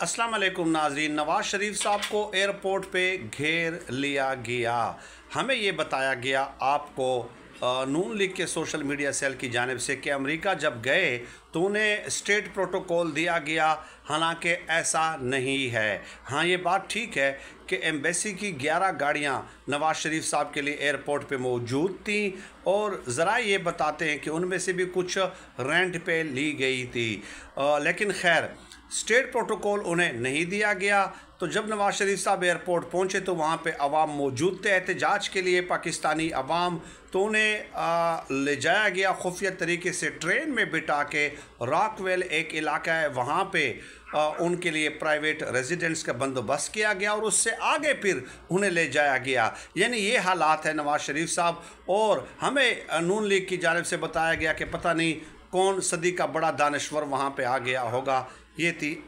अस्सलाम वालेकुम नाज़रीन। नवाज़ शरीफ साहब को एयरपोर्ट पे घेर लिया गया। हमें ये बताया गया आपको नून लीग के सोशल मीडिया सेल की जानिब से कि अमेरिका जब गए तो उन्हें स्टेट प्रोटोकॉल दिया गया, हालांकि ऐसा नहीं है। हाँ, ये बात ठीक है कि एम्बेसी की 11 गाड़ियाँ नवाज़ शरीफ साहब के लिए एयरपोर्ट पे मौजूद थीं और ज़रा ये बताते हैं कि उनमें से भी कुछ रेंट पे ली गई थी, लेकिन खैर स्टेट प्रोटोकॉल उन्हें नहीं दिया गया। तो जब नवाज़ शरीफ साहब एयरपोर्ट पहुंचे तो वहां पे अवाम मौजूद थे एहतजाज के लिए, पाकिस्तानी अवाम। तो उन्हें ले जाया गया खुफिया तरीके से, ट्रेन में बिठा के रॉकवेल एक इलाका है वहां पे उनके लिए प्राइवेट रेजिडेंट्स का बंदोबस्त किया गया और उससे आगे फिर उन्हें ले जाया गया। यानी ये हालात है नवाज़ शरीफ साहब। और हमें नून लीग की जानिब से बताया गया कि पता नहीं कौन सदी का बड़ा दानश्वर वहाँ पे आ गया होगा। ये थी